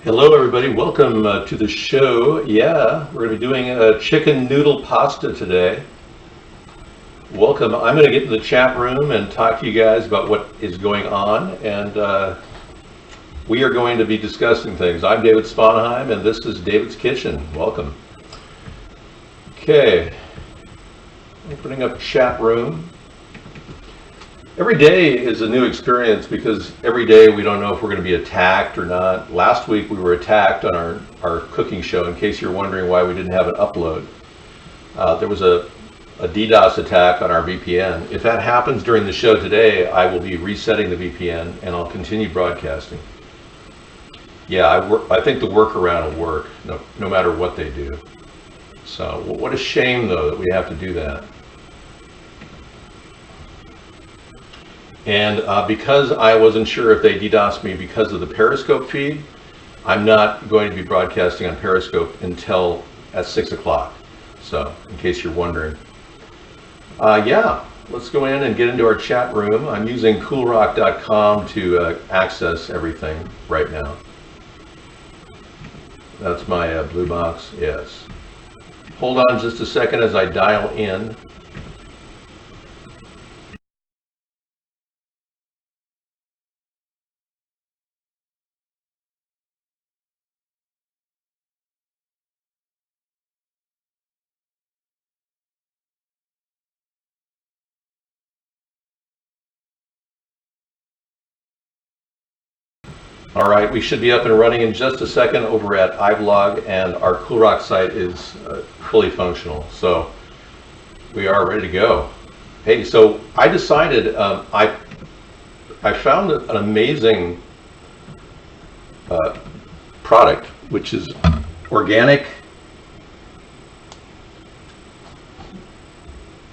Hello, everybody. Welcome to the show. Yeah, we're going to be doing a chicken noodle pasta today. Welcome. I'm going to get in the chat room and talk to you guys about what is going on, and we are going to be discussing things. I'm David Sponheim, and this is David's Kitchen. Welcome. Okay, opening up chat room. Every day is a new experience because every day we don't know if we're going to be attacked or not. Last week we were attacked on our cooking show, in case you're wondering why we didn't have an upload. There was a DDoS attack on our VPN. If that happens during the show today, I will be resetting the VPN and I'll continue broadcasting. Yeah, I think the workaround will work no matter what they do. So what a shame though that we have to do that. And because I wasn't sure if they DDoSed me because of the Periscope feed, I'm not going to be broadcasting on Periscope until at 6 o'clock. So, in case you're wondering. Yeah, let's go in and get into our chat room. I'm using coolrock.com to access everything right now. That's my blue box, yes. Hold on just a second as I dial in. All right, we should be up and running in just a second over at iBlog, and our CoolRock site is fully functional, so we are ready to go. Hey, so I decided I found an amazing product, which is organic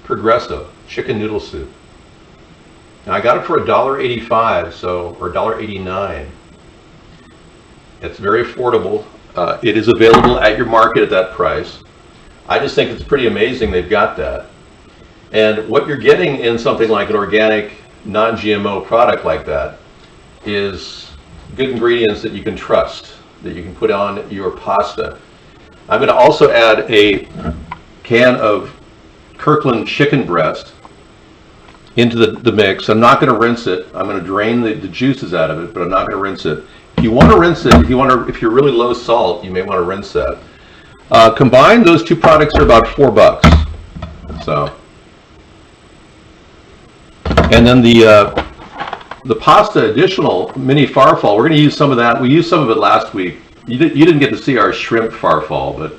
Progresso chicken noodle soup. Now I got it for $1.85, so or $1.89. It's very affordable. It is available at your market at that price. I just think it's pretty amazing they've got that. And what you're getting in something like an organic, non-GMO product like that is good ingredients that you can trust, that you can put on your pasta. I'm going to also add a can of Kirkland chicken breast into the mix. I'm not going to rinse it. I'm going to drain the juices out of it, but I'm not going to rinse it. If you want to rinse it, if you're really low salt, you may want to rinse that. Combined, those two products are about $4. So, and then the pasta additional mini farfalle, we're going to use some of that. We used some of it last week. You didn't get to see our shrimp farfalle, but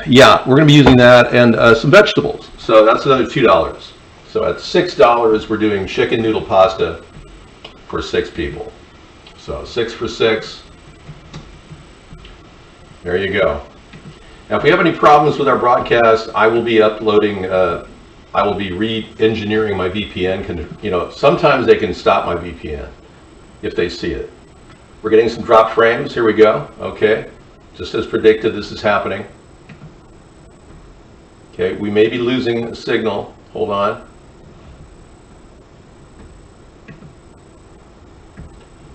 yeah, we're going to be using that and some vegetables. So that's another $2. So at $6, we're doing chicken noodle pasta for 6 people. So 6 for 6. There you go. Now, if we have any problems with our broadcast, I will be uploading. I will be re-engineering my VPN. Sometimes they can stop my VPN if they see it. We're getting some drop frames. Here we go. Okay, just as predicted, this is happening. Okay, we may be losing a signal. Hold on.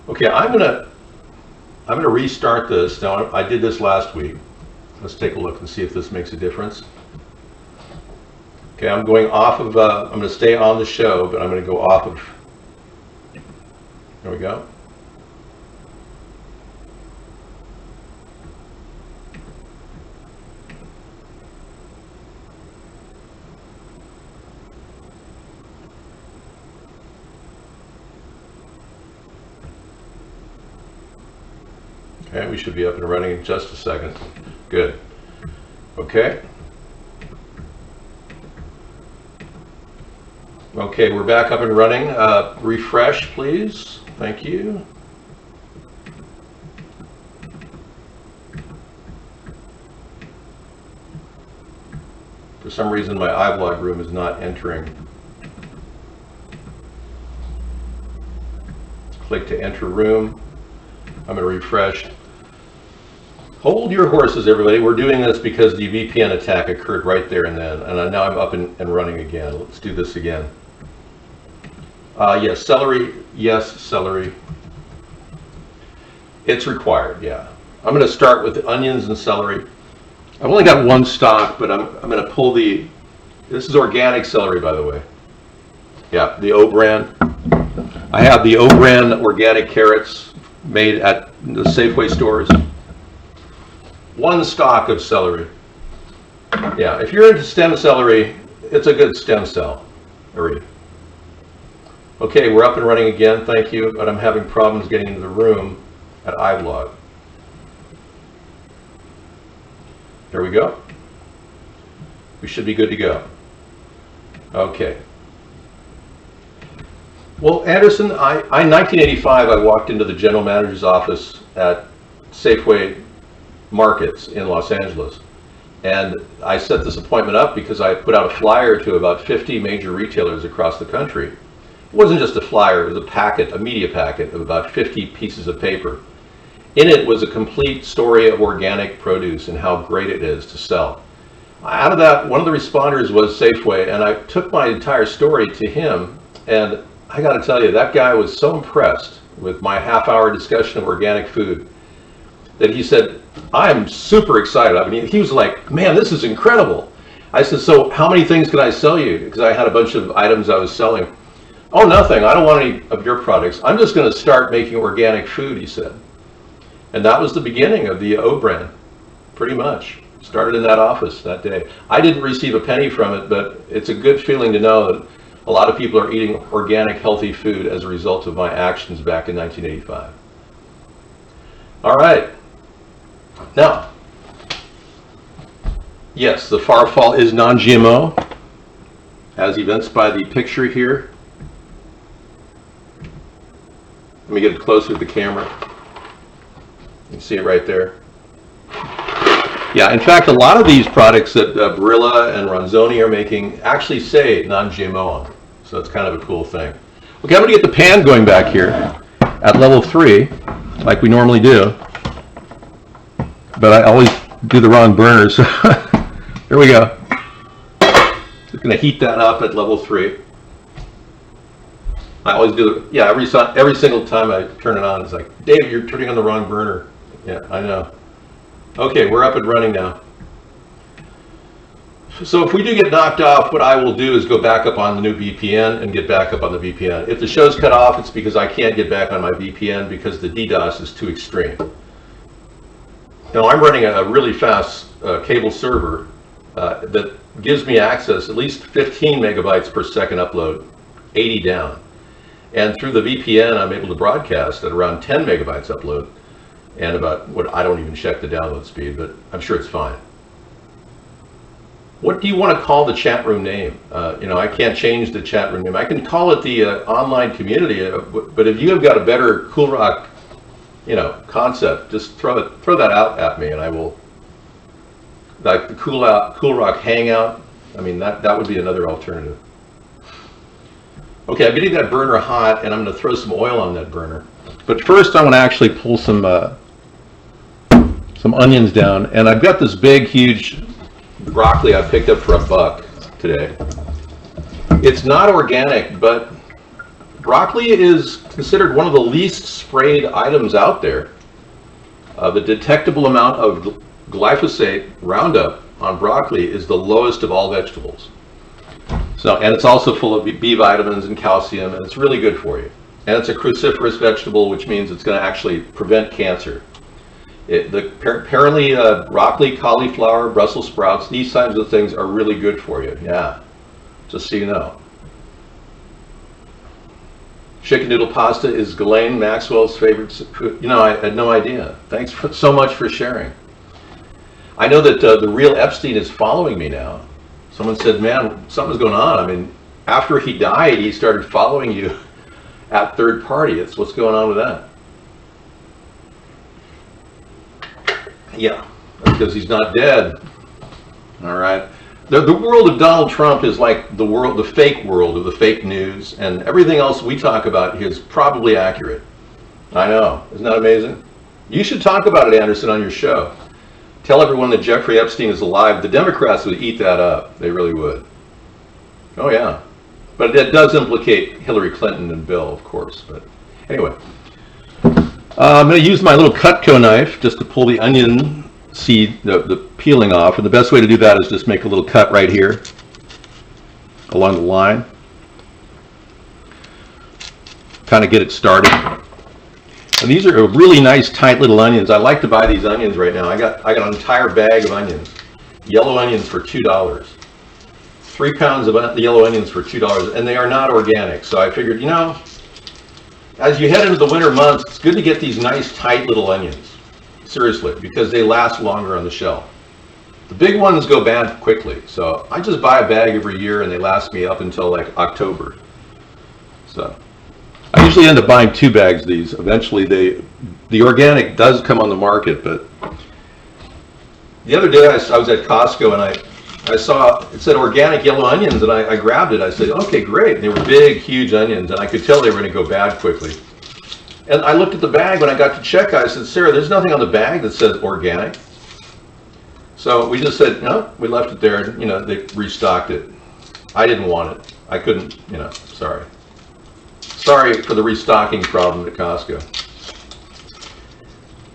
Okay, I'm gonna restart this. Now, I did this last week. Let's take a look and see if this makes a difference. Okay, I'm going off of. I'm going to stay on the show, but I'm going to go off of. There we go. Okay, we should be up and running in just a second. Good. Okay. Okay, we're back up and running. Refresh, please. Thank you. For some reason, my iBlog room is not entering. Click to enter room. I'm going to refresh. Hold your horses, everybody. We're doing this because the VPN attack occurred right there and then. And now I'm up and running again. Let's do this again. Yes, celery. Yes, celery. It's required, yeah. I'm going to start with the onions and celery. I've only got one stock, but I'm going to pull the, this is organic celery, by the way. Yeah, the O brand. I have the O brand organic carrots made at the Safeway stores. One stalk of celery. Yeah, if you're into stem celery, it's a good stem celery. Okay, we're up and running again, thank you, but I'm having problems getting into the room at iVlog. There we go. We should be good to go. Okay. Well, Anderson, in 1985, I walked into the general manager's office at Safeway Markets in Los Angeles. And I set this appointment up because I put out a flyer to about 50 major retailers across the country. It wasn't just a flyer, it was a packet, a media packet of about 50 pieces of paper. In it was a complete story of organic produce and how great it is to sell. Out of that, one of the responders was Safeway, and I took my entire story to him, and I got to tell you, that guy was so impressed with my half-hour discussion of organic food that he said, I'm super excited. I mean, he was like, man, this is incredible. I said, so how many things can I sell you? Because I had a bunch of items I was selling. Oh, nothing. I don't want any of your products. I'm just going to start making organic food, he said. And that was the beginning of the O brand, pretty much. Started in that office that day. I didn't receive a penny from it, but it's a good feeling to know that a lot of people are eating organic, healthy food as a result of my actions back in 1985. All right. Now, yes, the Farfall is non-GMO, as evinced by the picture here. Let me get it closer to the camera. You can see it right there. Yeah, in fact, a lot of these products that Barilla and Ronzoni are making actually say non-GMO on them. So it's kind of a cool thing. Okay, I'm going to get the pan going back here at level 3, like we normally do. But I always do the wrong burner, so here we go. Just going to heat that up at level 3. I always do it, yeah, every single time I turn it on, it's like, Dave, you're turning on the wrong burner. Yeah, I know. Okay, we're up and running now. So if we do get knocked off, what I will do is go back up on the new VPN and get back up on the VPN. If the show's cut off, it's because I can't get back on my VPN because the DDoS is too extreme. Now I'm running a really fast cable server that gives me access at least 15 megabytes per second upload, 80 down. And through the VPN, I'm able to broadcast at around 10 megabytes upload. And about what, I don't even check the download speed, but I'm sure it's fine. What do you want to call the chat room name? I can't change the chat room name. I can call it the online community, but if you have got a better Cool Rock, concept, just throw that out at me, and I will. Like the Cool Rock Hangout. I mean, that would be another alternative. Okay, I'm getting that burner hot, and I'm going to throw some oil on that burner. But first, I want to actually pull some onions down, and I've got this big, huge broccoli I picked up for $1 today. It's not organic, but broccoli is considered one of the least sprayed items out there. The detectable amount of glyphosate Roundup on broccoli is the lowest of all vegetables. So, and it's also full of B vitamins and calcium, and it's really good for you. And it's a cruciferous vegetable, which means it's going to actually prevent cancer. Apparently, broccoli, cauliflower, Brussels sprouts, these kinds of things are really good for you. Yeah, just so you know. Chicken noodle pasta is Ghislaine Maxwell's favorite food. I had no idea. Thanks so much for sharing. I know that the real Epstein is following me now. Someone said, man, something's going on. I mean, after he died, he started following you at third party. It's what's going on with that. Yeah, because he's not dead. All right. The world of Donald Trump is like the fake world of the fake news, and everything else we talk about is probably accurate. I know. Isn't that amazing? You should talk about it, Anderson, on your show. Tell everyone that Jeffrey Epstein is alive. The Democrats would eat that up. They really would. Oh, yeah. But that does implicate Hillary Clinton and Bill, of course. But anyway. I'm going to use my little Cutco knife just to pull the onion seed, the peeling off. And the best way to do that is just make a little cut right here along the line. Kind of get it started. And these are really nice, tight little onions. I like to buy these onions right now. I got an entire bag of onions, yellow onions for $2. 3 pounds of yellow onions for $2, and they are not organic. So I figured, you know, as you head into the winter months, it's good to get these nice, tight little onions. Seriously, because they last longer on the shelf. The big ones go bad quickly, so I just buy a bag every year, and they last me up until like October. So I usually end up buying 2 bags of these. Eventually, the organic does come on the market, but the other day I was at Costco and I saw it said organic yellow onions, and I grabbed it. I said, okay, great. And they were big, huge onions, and I could tell they were going to go bad quickly. And I looked at the bag when I got to check. I said, Sarah, there's nothing on the bag that says organic. So we just said, no, we left it there. And, you know, they restocked it. I didn't want it. I couldn't, you know, sorry. Sorry for the restocking problem at Costco.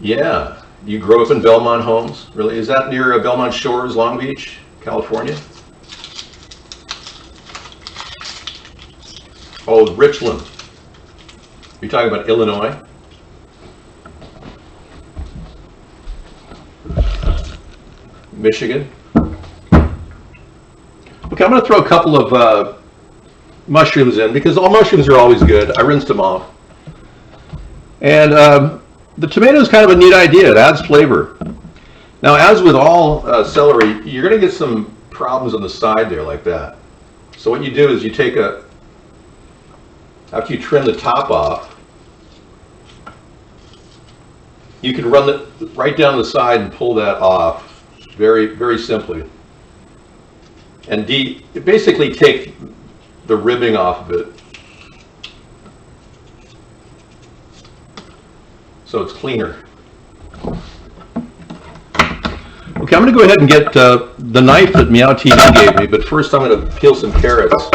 Yeah, you grew up in Belmont Homes? Really? Is that near Belmont Shores, Long Beach, California? Oh, Richland. Are you talking about Illinois? Michigan? Okay, I'm going to throw a couple of mushrooms in because all mushrooms are always good. I rinsed them off. And the tomato is kind of a neat idea. It adds flavor. Now, as with all celery, you're going to get some problems on the side there like that. So what you do is you take after you trim the top off, you can run it right down the side and pull that off very, very simply. And basically take the ribbing off of it so it's cleaner. Okay, I'm going to go ahead and get the knife that Meow TV gave me, but first I'm going to peel some carrots.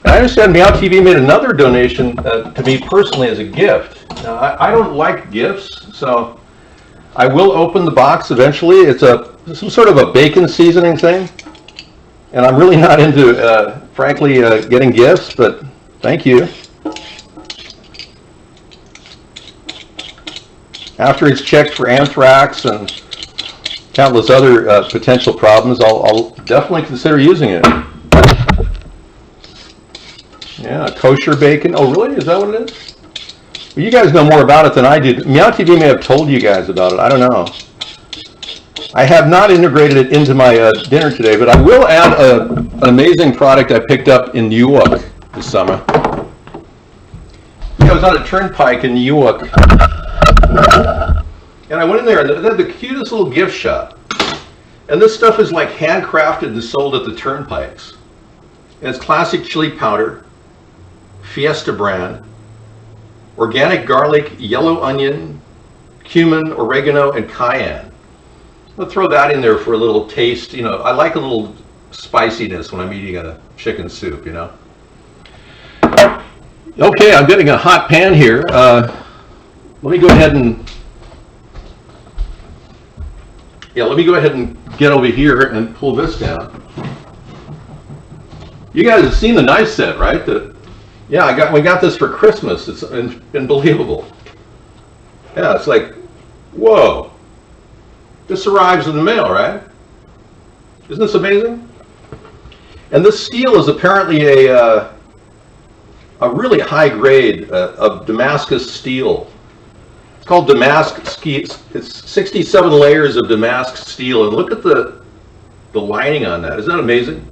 And I understand Meow TV made another donation to me personally as a gift. Now, I don't like gifts, so I will open the box eventually. It's some sort of a bacon seasoning thing, and I'm really not into, frankly, getting gifts, but thank you. After it's checked for anthrax and countless other potential problems, I'll definitely consider using it. Yeah, kosher bacon. Oh, really? Is that what it is? Well, you guys know more about it than I do. Meow TV may have told you guys about it. I don't know. I have not integrated it into my dinner today, but I will add an amazing product I picked up in Newark this summer. I was on a turnpike in Newark, and I went in there, and they had the cutest little gift shop. And this stuff is like handcrafted and sold at the turnpikes. And it's classic chili powder, Fiesta brand, organic garlic, yellow onion, cumin, oregano, and cayenne. I'll throw that in there for a little taste. You know, I like a little spiciness when I'm eating a chicken soup, you know. Okay, I'm getting a hot pan here. Let me go ahead and get over here and pull this down. You guys have seen the knife set, right? We got this for Christmas. It's unbelievable. Yeah, it's like, whoa. This arrives in the mail, right? Isn't this amazing? And this steel is apparently a really high grade of Damascus steel. It's called Damascus. It's 67 layers of Damascus steel, and look at the lining on that. Isn't that amazing?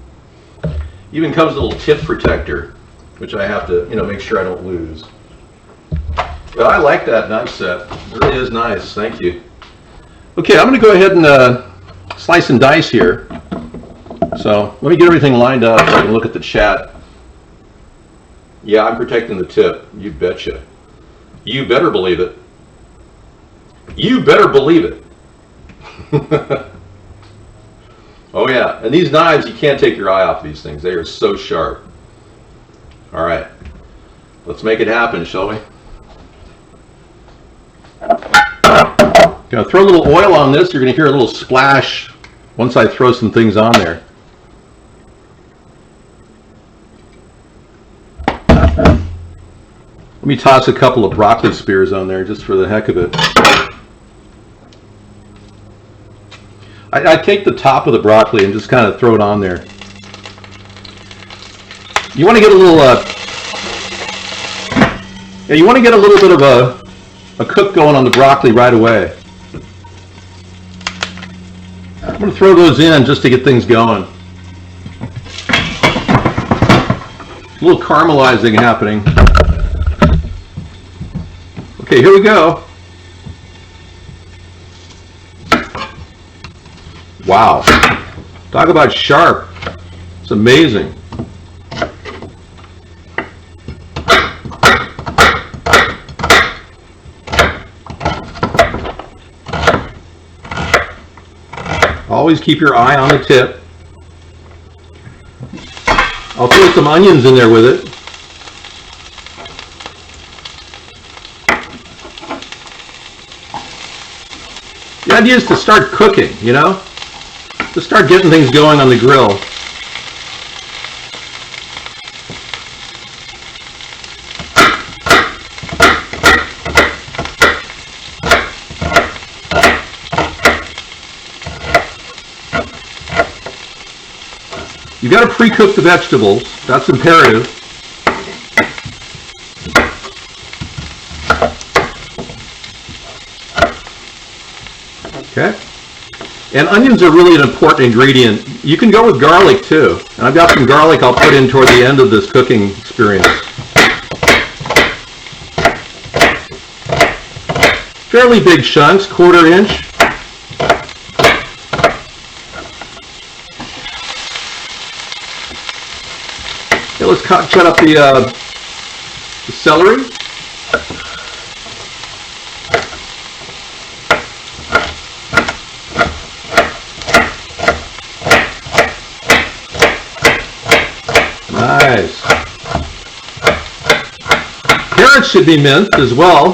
Even comes with a little tip protector, which I have to, make sure I don't lose. But I like that knife set. It really is nice. Thank you. Okay, I'm going to go ahead and slice and dice here. So let me get everything lined up so I can look at the chat. Yeah, I'm protecting the tip. You betcha. You better believe it. You better believe it. Oh yeah, and these knives, you can't take your eye off these things. They are so sharp. All right, let's make it happen, shall we? Gonna throw a little oil on this. You're gonna hear a little splash once I throw some things on there. Let me toss a couple of broccoli spears on there just for the heck of it. I take the top of the broccoli and just kind of throw it on there. You want to get a little, you want to get a little bit of a cook going on the broccoli right away. I'm going to throw those in just to get things going. A little caramelizing happening. Okay, here we go. Wow. Talk about sharp. It's amazing. Always keep your eye on the tip. I'll throw some onions in there with it. The idea is to start cooking, you know? To start getting things going on the grill. You got to pre-cook the vegetables. That's imperative. Okay. And onions are really an important ingredient. You can go with garlic too. And I've got some garlic I'll put in toward the end of this cooking experience. Fairly big chunks, 1/4 inch. Okay, let's cut up the celery. Nice. Carrots should be minced as well.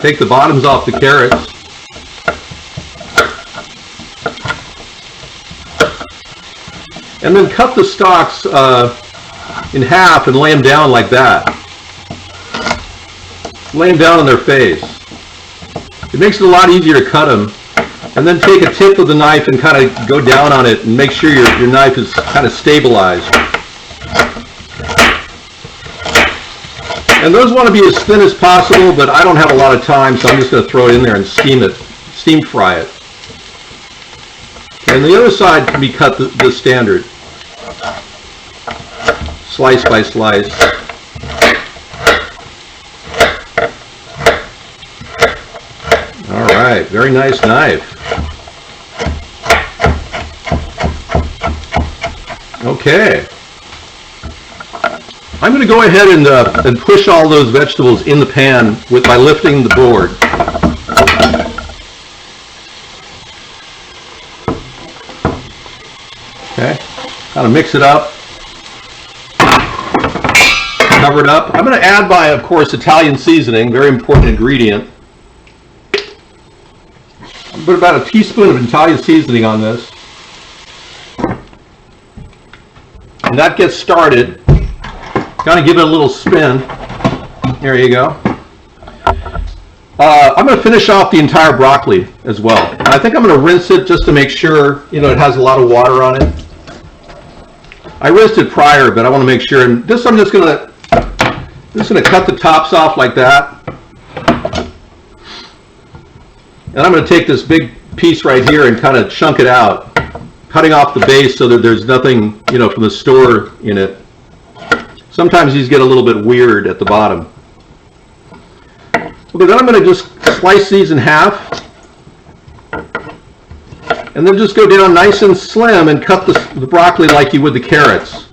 Take the bottoms off the carrots. And then cut the stalks in half and lay them down like that. Lay them down on their face. It makes it a lot easier to cut them. And then take a tip of the knife and kind of go down on it and make sure your knife is kind of stabilized. And those want to be as thin as possible, but I don't have a lot of time, so I'm just going to throw it in there and steam fry it. And the other side can be cut the standard, slice by slice. All right, very nice knife. Okay. I'm going to go ahead and push all those vegetables in the pan by lifting the board. Okay. Kind of mix it up. Cover it up. I'm going to add of course, Italian seasoning, very important ingredient. I'll put about a teaspoon of Italian seasoning on this. And that gets started. Kind of give it a little spin. There you go. I'm going to finish off the entire broccoli as well. And I think I'm going to rinse it just to make sure, you know, it has a lot of water on it. I rinsed it prior, but I want to make sure. And this I'm just going to cut the tops off like that. And I'm going to take this big piece right here and kind of chunk it out, cutting off the base so that there's nothing, you know, from the store in it. Sometimes these get a little bit weird at the bottom. Okay, then I'm going to just slice these in half. And then just go down nice and slim and cut the broccoli like you would the carrots.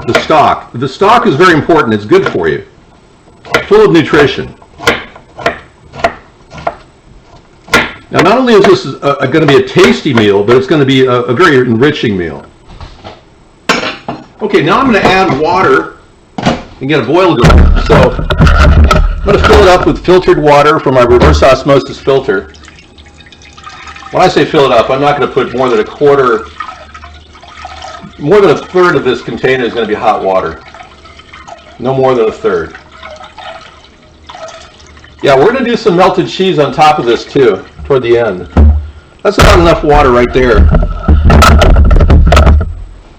The stalk. The stalk is very important. It's good for you. Full of nutrition. Now, not only is this going to be a tasty meal, but it's going to be a very enriching meal. Okay, now I'm going to add water and get a boil going. So I'm going to fill it up with filtered water from my reverse osmosis filter. When I say fill it up, I'm not going to put more than a third of this container is going to be hot water. No more than a third. Yeah, we're going to do some melted cheese on top of this too, toward the end. That's about enough water right there.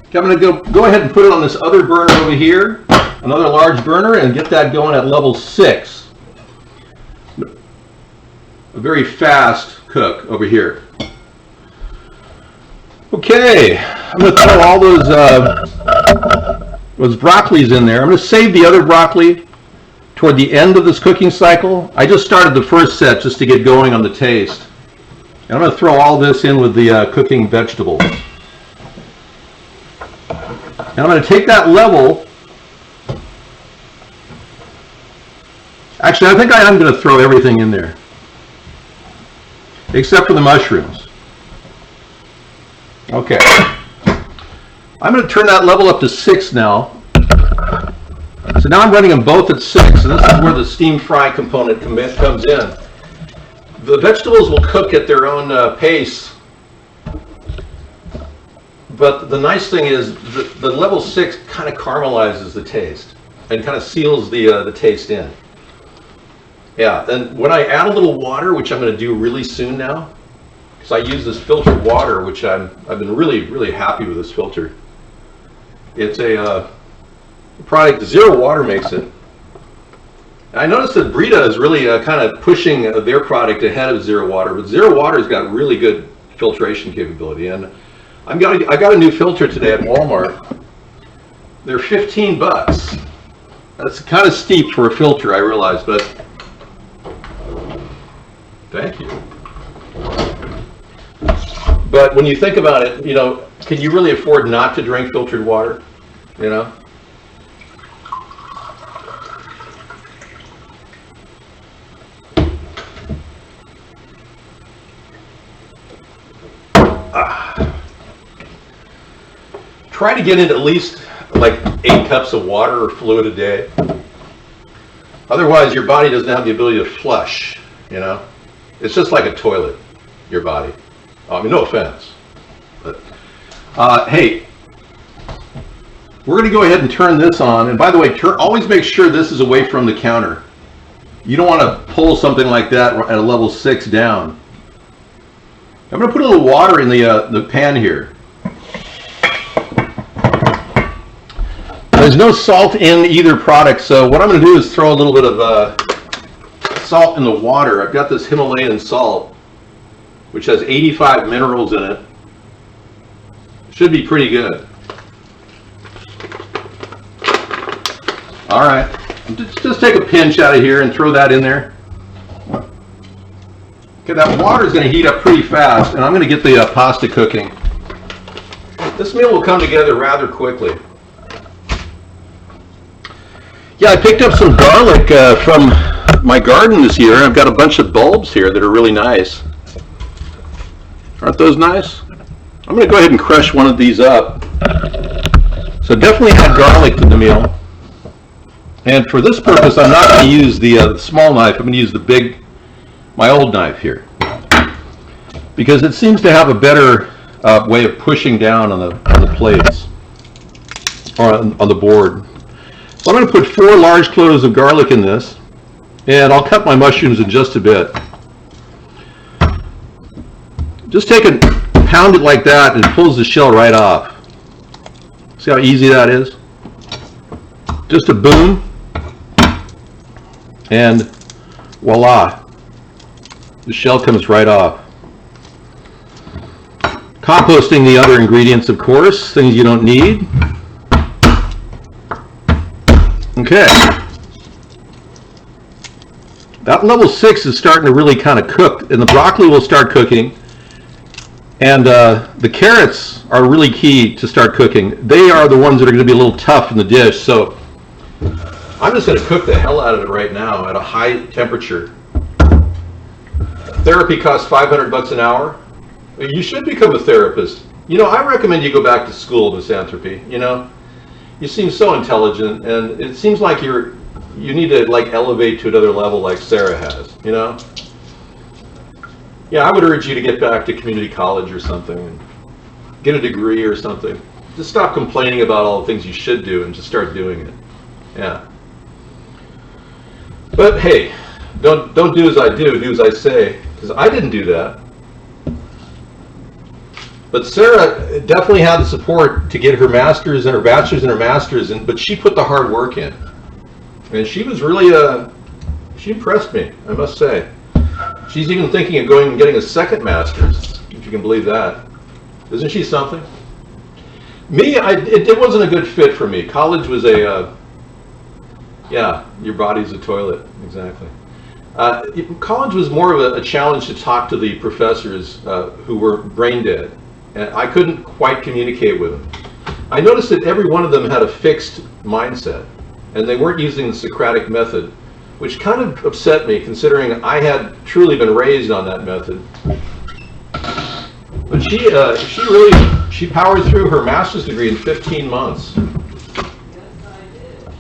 Okay, I'm going to go ahead and put it on this other burner over here, another large burner, and get that going at level 6. A very fast cook over here. Okay, I'm going to throw all those broccolis in there. I'm going to save the other broccoli toward the end of this cooking cycle. I just started the first set just to get going on the taste. And I'm going to throw all this in with the cooking vegetables. And I'm going to take that level. Actually, I think I am going to throw everything in there, except for the mushrooms. Okay. I'm going to turn that level up to 6 now. So now I'm running them both at 6, and this is where the steam fry component comes in. The vegetables will cook at their own pace, but the nice thing is the level 6 kind of caramelizes the taste and kind of seals the taste in. Yeah, and when I add a little water, which I'm going to do really soon now, because I use this filtered water, which I've been really happy with this filter. It's a product, Zero Water makes it. And I noticed that Brita is really kind of pushing their product ahead of Zero Water, but Zero Water's got really good filtration capability. And I got a new filter today at Walmart. They're $15. That's kind of steep for a filter, I realize, but thank you. But when you think about it, you know, can you really afford not to drink filtered water? You know? Try to get in at least like 8 cups of water or fluid a day. Otherwise, your body doesn't have the ability to flush, you know? It's just like a toilet, your body. I mean, no offense. But, hey, we're going to go ahead and turn this on. And by the way, always make sure this is away from the counter. You don't want to pull something like that at a level 6 down. I'm going to put a little water in the pan here. There's no salt in either product, so what I'm going to do is throw a little bit of salt in the water. I've got this Himalayan salt, which has 85 minerals in it. Should be pretty good. All right, just take a pinch out of here and throw that in there. Okay, that water is going to heat up pretty fast, and I'm going to get the pasta cooking. This meal will come together rather quickly. Yeah, I picked up some garlic from my garden this year. I've got a bunch of bulbs here that are really nice. Aren't those nice? I'm going to go ahead and crush one of these up. So definitely add garlic to the meal. And for this purpose, I'm not going to use the small knife. I'm going to use my old knife here, because it seems to have a better way of pushing down on the plates or on the board. So I'm going to put 4 large cloves of garlic in this, and I'll cut my mushrooms in just a bit. Just take it, pound it like that, and it pulls the shell right off. See how easy that is? Just a boom, and voila, the shell comes right off. Composting the other ingredients, of course, things you don't need. Okay, that level 6 is starting to really kind of cook, and the broccoli will start cooking, and the carrots are really key to start cooking. They are the ones that are going to be a little tough in the dish, so I'm just going to cook the hell out of it right now at a high temperature. Therapy costs $500 an hour. You should become a therapist. You know, I recommend you go back to school, Miss Anthropy. You know, you seem so intelligent, and it seems like you're you need to like elevate to another level like Sarah has, you know? Yeah, I would urge you to get back to community college or something and get a degree or something. Just stop complaining about all the things you should do and just start doing it. Yeah. But hey, don't do as I do as I say, because I didn't do that. But Sarah definitely had the support to get her master's and her bachelor's and her master's, but she put the hard work in. And she was really, she impressed me, I must say. She's even thinking of going and getting a second master's, if you can believe that. Isn't she something? Me, it wasn't a good fit for me. College was yeah, your body's a toilet, exactly. College was more of a challenge to talk to the professors who were brain dead. And I couldn't quite communicate with them. I noticed that every one of them had a fixed mindset, and they weren't using the Socratic method, which kind of upset me, considering I had truly been raised on that method. But she powered through her master's degree in 15 months.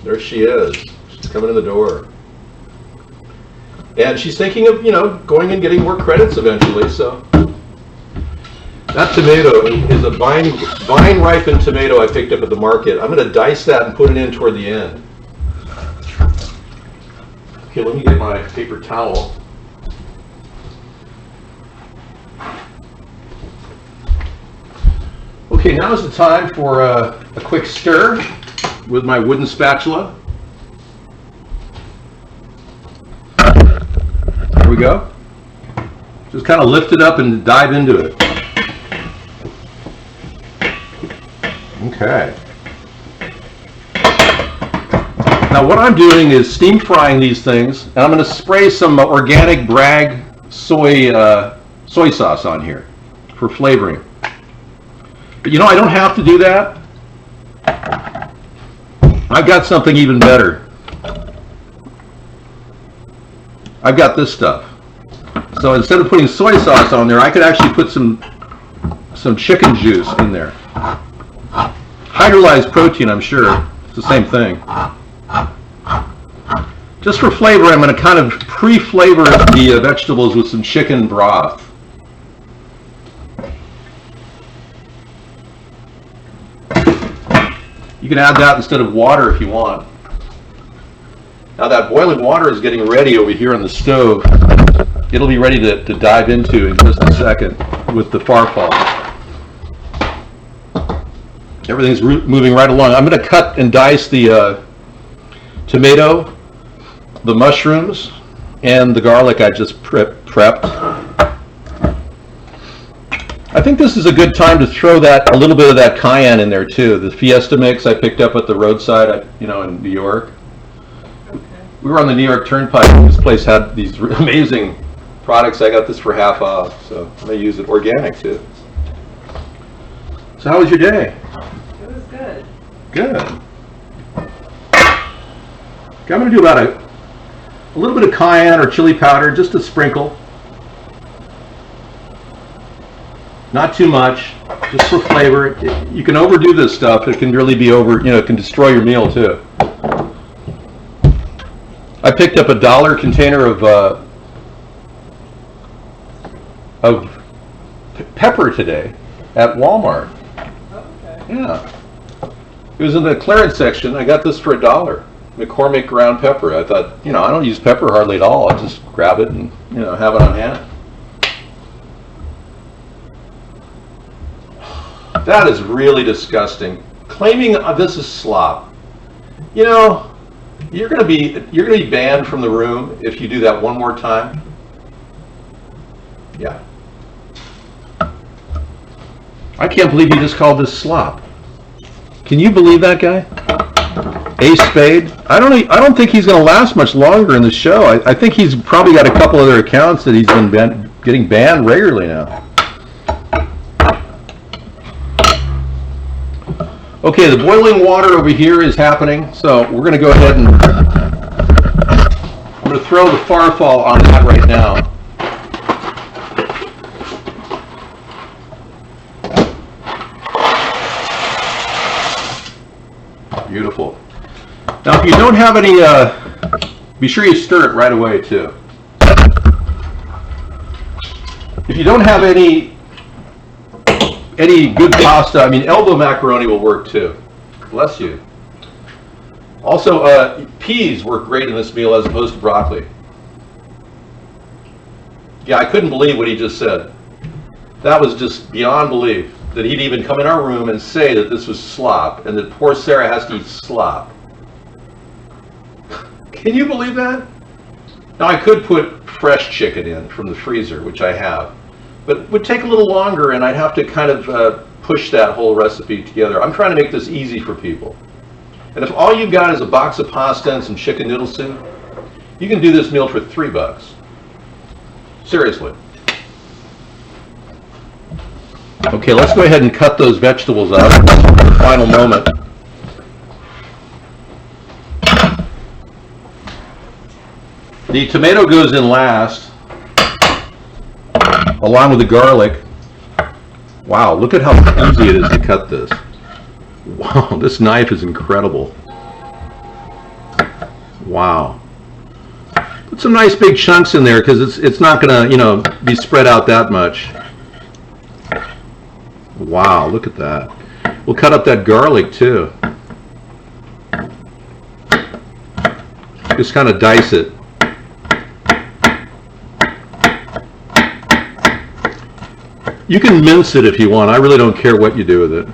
There she is. She's coming in the door. And she's thinking of, going and getting more credits eventually, so. That tomato is a vine-ripened tomato I picked up at the market. I'm going to dice that and put it in toward the end. Okay, let me get my paper towel. Okay, now is the time for a quick stir with my wooden spatula. There we go. Just kind of lift it up and dive into it. Okay. Now what I'm doing is steam frying these things, and I'm going to spray some organic Bragg soy sauce on here for flavoring. But I don't have to do that. I've got something even better. I've got this stuff. So instead of putting soy sauce on there, I could actually put some chicken juice in there. Hydrolyzed protein, I'm sure. It's the same thing. Just for flavor, I'm going to kind of pre-flavor the vegetables with some chicken broth. You can add that instead of water if you want. Now that boiling water is getting ready over here on the stove. It'll be ready to dive into in just a second with the farfalle. Everything's moving right along. I'm going to cut and dice the tomato, the mushrooms, and the garlic I just prepped. I think this is a good time to throw a little bit of that cayenne in there too. The Fiesta mix I picked up at the roadside, in New York. Okay. We were on the New York Turnpike, and this place had these amazing products. I got this for half off, so I'm going to use it organic too. So how was your day? It was good. Good. Okay, I'm going to do about a little bit of cayenne or chili powder, just a sprinkle. Not too much, just for flavor. You can overdo this stuff. It can really be it can destroy your meal too. I picked up a $1 container of pepper today at Walmart. Okay. Yeah. It was in the clearance section. I got this for $1. McCormick ground pepper. I thought, I don't use pepper hardly at all. I'll just grab it and, have it on hand. That is really disgusting. Claiming this is slop. You're gonna be banned from the room if you do that one more time. Yeah. I can't believe you just called this slop. Can you believe that guy? Ace Spade. I don't think he's gonna last much longer in the show. I think he's probably got a couple other accounts that he's been getting banned regularly now. Okay, the boiling water over here is happening, so we're going to go ahead and I'm going to throw the farfalle on that right now. Beautiful. Now, if you don't have any Be sure you stir it right away too. If you don't have any good pasta, I mean elbow macaroni will work too. Bless you. Also, peas work great in this meal as opposed to broccoli. Yeah, I couldn't believe what he just said. That was just beyond belief, that he'd even come in our room and say that this was slop and that poor Sarah has to eat slop. Can you believe that? Now I could put fresh chicken in from the freezer, which I have, but it would take a little longer and I'd have to kind of push that whole recipe together. I'm trying to make this easy for people. And if all you've got is a box of pasta and some chicken noodle soup, you can do this meal for $3. Seriously. Okay, let's go ahead and cut those vegetables out for the final moment. The tomato goes in last, along with the garlic. Wow, look at how easy it is to cut this. Wow, this knife is incredible. Wow. Put some nice big chunks in there because it's not gonna, you know, be spread out that much. Wow, look at that. We'll cut up that garlic too. Just kind of dice it. You can mince it if you want. I really don't care what you do with it.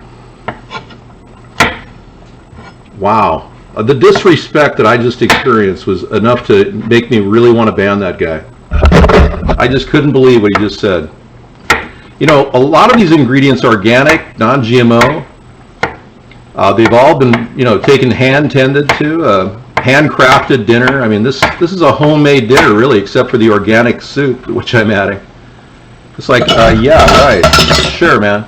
Wow. The disrespect that I just experienced was enough to make me really want to ban that guy. I just couldn't believe what he just said. You know, a lot of these ingredients are organic, non-GMO. They've all been, you know, taken hand-tended to, handcrafted dinner. I mean, this is a homemade dinner, really, except for the organic soup, which I'm adding. It's like, yeah, right, sure, man.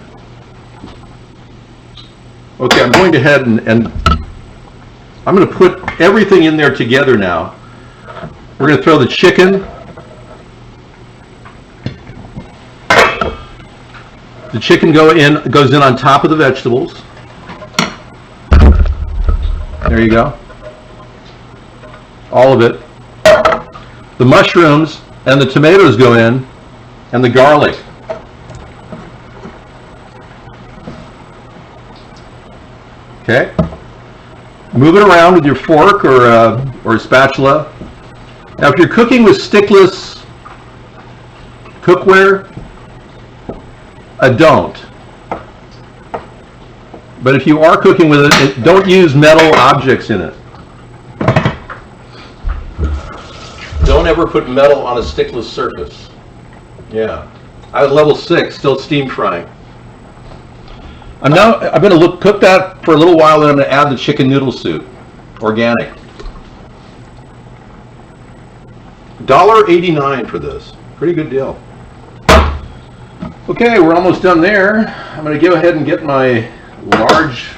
Okay, I'm going ahead and I'm going to put everything in there together now. We're going to throw the chicken. The chicken goes in on top of the vegetables. There you go. All of it. The mushrooms and the tomatoes go in, and the garlic. Okay. Move it around with your fork or spatula. Now, if you're cooking with stickless cookware, don't. But if you are cooking with it, don't use metal objects in it. Don't ever put metal on a stickless surface. Yeah. I was level 6, still steam frying. I'm going to cook that for a little while, then I'm going to add the chicken noodle soup, organic. $1.89 for this. Pretty good deal. Okay, we're almost done there. I'm going to go ahead and get my large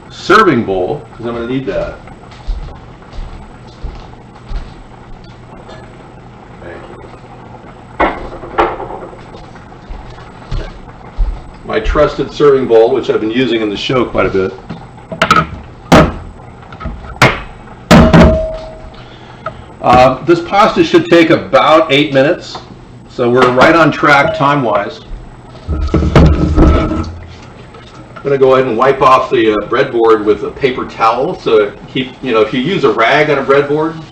serving bowl because I'm going to need that. My trusted serving bowl, which I've been using in the show quite a bit. This pasta should take about 8 minutes, so we're right on track time-wise. I'm going to go ahead and wipe off the breadboard with a paper towel, so if you use a rag on a breadboard,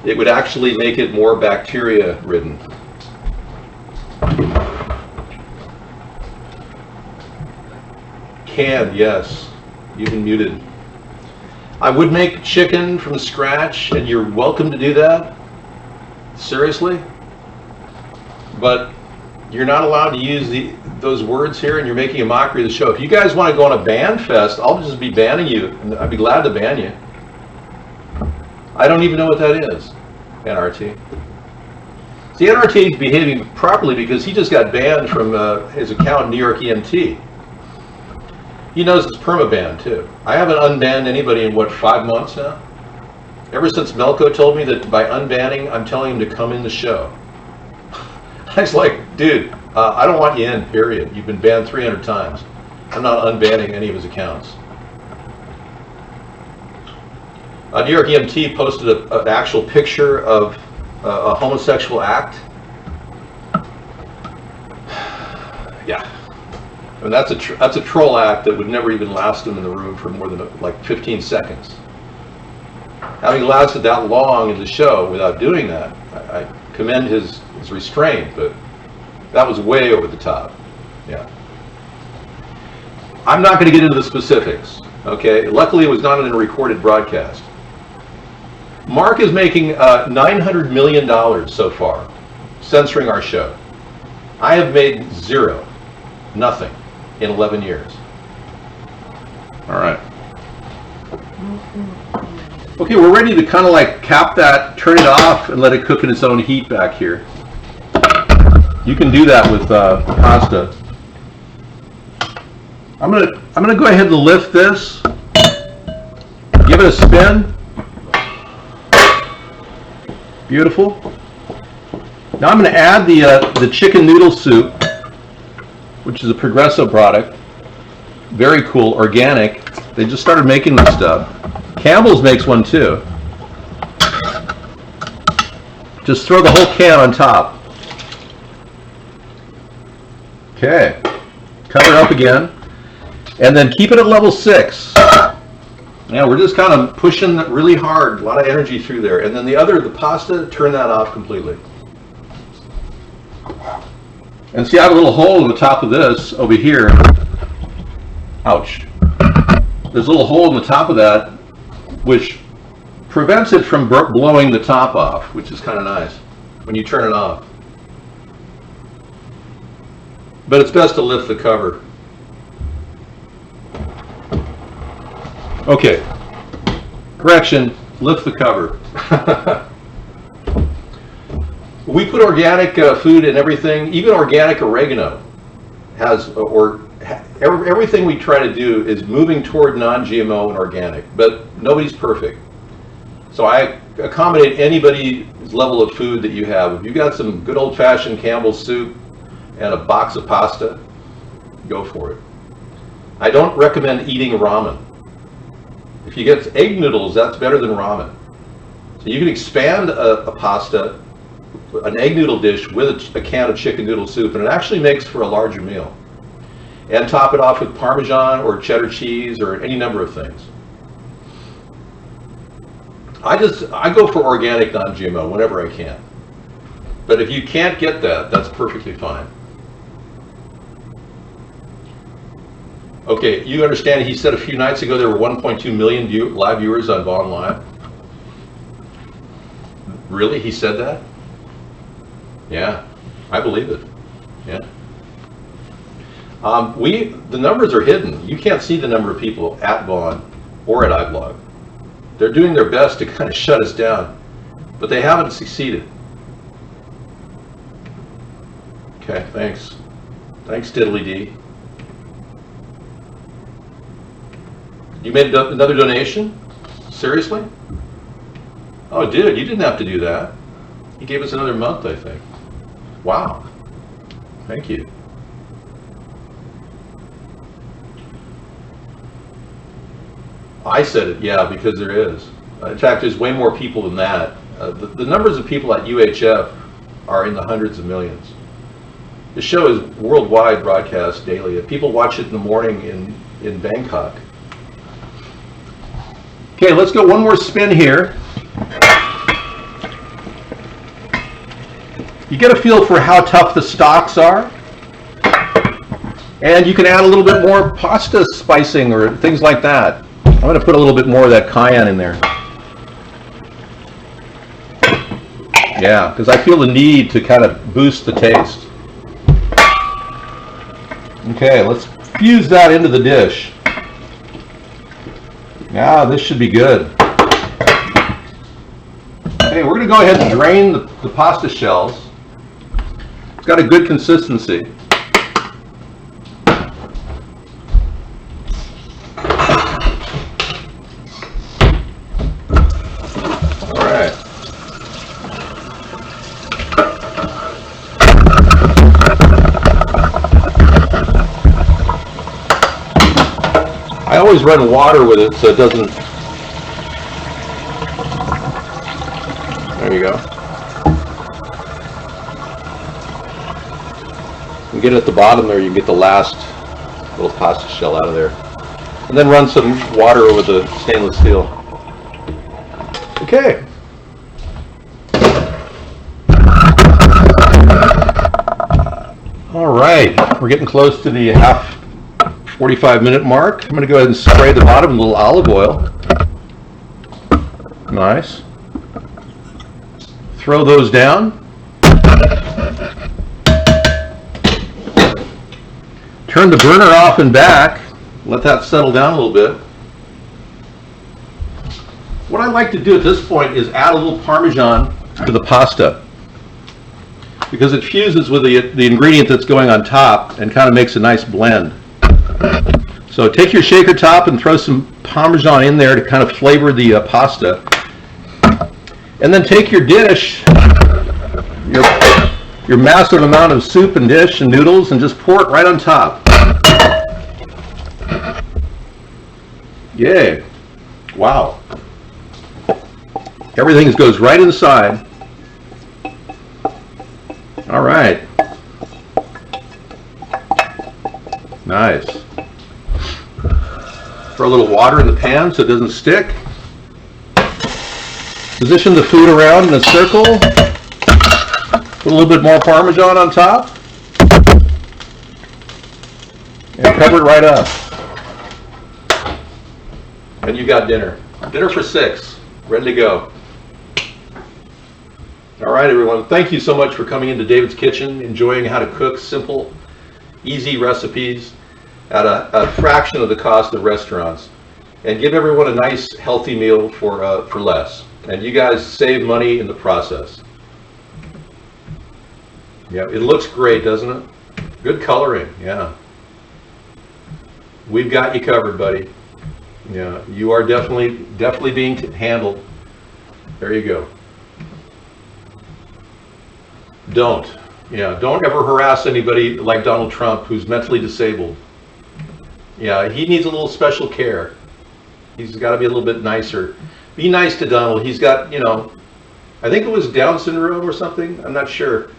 it would actually make it more bacteria-ridden. Can, yes. You've been muted. I would make chicken from scratch, and you're welcome to do that. Seriously. But you're not allowed to use those words here, and you're making a mockery of the show. If you guys want to go on a ban fest, I'll just be banning you, and I'd be glad to ban you. I don't even know what that is, NRT. See, NRT is behaving properly because he just got banned from his account in New York EMT. He knows it's permaban too. I haven't unbanned anybody in, 5 months now? Ever since Melko told me that by unbanning, I'm telling him to come in the show. I was like, dude, I don't want you in, period. You've been banned 300 times. I'm not unbanning any of his accounts. New York EMT posted an actual picture of a homosexual act. Yeah, I mean that's a troll act that would never even last him in the room for more than like 15 seconds. Having lasted that long in the show without doing that, I commend his restraint, but that was way over the top. Yeah. I'm not going to get into the specifics, okay? Luckily, it was not in a recorded broadcast. Mark is making $900 million so far, censoring our show. I have made zero, nothing, in 11 years. All right. Okay, we're ready to kind of like cap that, turn it off, and let it cook in its own heat back here. You can do that with pasta. I'm gonna go ahead and lift this, give it a spin. Beautiful. Now I'm going to add the chicken noodle soup, which is a Progresso product. Very cool, organic. They just started making this stuff. Campbell's makes one too. Just throw the whole can on top. Okay. Cover it up again. And then keep it at level 6. Yeah, we're just kind of pushing really hard, a lot of energy through there. And then the pasta, turn that off completely. And see, I have a little hole in the top of this over here. Ouch. There's a little hole in the top of that, which prevents it from blowing the top off, which is kind of nice when you turn it off. But it's best to lift the cover. Okay, correction, lift the cover. We put organic food in everything, even organic oregano everything we try to do is moving toward non-GMO and organic, but nobody's perfect. So I accommodate anybody's level of food that you have. If you've got some good old-fashioned Campbell's soup and a box of pasta, go for it. I don't recommend eating ramen. If you get egg noodles, that's better than ramen. So you can expand a pasta, an egg noodle dish with a can of chicken noodle soup, and it actually makes for a larger meal. And top it off with Parmesan or cheddar cheese or any number of things. I go for organic non-GMO whenever I can. But if you can't get that, that's perfectly fine. Okay, you understand he said a few nights ago there were 1.2 million live viewers on Vaughn Live? Really? He said that? Yeah, I believe it. Yeah. The numbers are hidden. You can't see the number of people at Vaughn or at iBlog. They're doing their best to kind of shut us down, but they haven't succeeded. Okay, thanks. Thanks, Diddly D. You made another donation? Seriously? Oh, dude, you didn't have to do that. You gave us another month, I think. Wow. Thank you. I said it, yeah, because there is. In fact, there's way more people than that. The numbers of people at UHF are in the hundreds of millions. The show is worldwide broadcast daily. People watch it in the morning in Bangkok. Okay, let's go one more spin here. You get a feel for how tough the stalks are. And you can add a little bit more pasta spicing or things like that. I'm going to put a little bit more of that cayenne in there. Yeah, because I feel the need to kind of boost the taste. Okay, let's fuse that into the dish. Yeah, this should be good. Okay, we're going to go ahead and drain the pasta shells. It's got a good consistency. I always run water with it so it doesn't you go. You get it at the bottom there, you can get the last little pasta shell out of there. And then run some water over the stainless steel. Okay. All right, we're getting close to the 45-minute mark. I'm going to go ahead and spray the bottom with a little olive oil. Nice. Throw those down. Turn the burner off and back. Let that settle down a little bit. What I like to do at this point is add a little Parmesan to the pasta, because it fuses with the ingredient that's going on top and kind of makes a nice blend. So take your shaker top and throw some Parmesan in there to kind of flavor the pasta. And then take your dish, your massive amount of soup and dish and noodles, and just pour it right on top. Yay. Wow. Everything goes right inside. All right. Nice. Throw a little water in the pan so it doesn't stick. Position the food around in a circle. Put a little bit more Parmesan on top. And cover it right up. And you got dinner. Dinner for 6. Ready to go. All right, everyone. Thank you so much for coming into David's Kitchen, enjoying how to cook simple, easy recipes at a fraction of the cost of restaurants, and give everyone a nice, healthy meal for less. And you guys save money in the process. Yeah, it looks great, doesn't it? Good coloring, yeah. We've got you covered, buddy. Yeah, you are definitely being handled. There you go. Don't ever harass anybody like Donald Trump, who's mentally disabled. Yeah, he needs a little special care. He's got to be a little bit nicer. Be nice to Donald. He's got, I think it was Down syndrome or something. I'm not sure.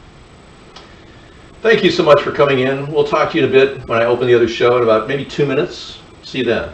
Thank you so much for coming in. We'll talk to you in a bit when I open the other show in about maybe 2 minutes. See you then.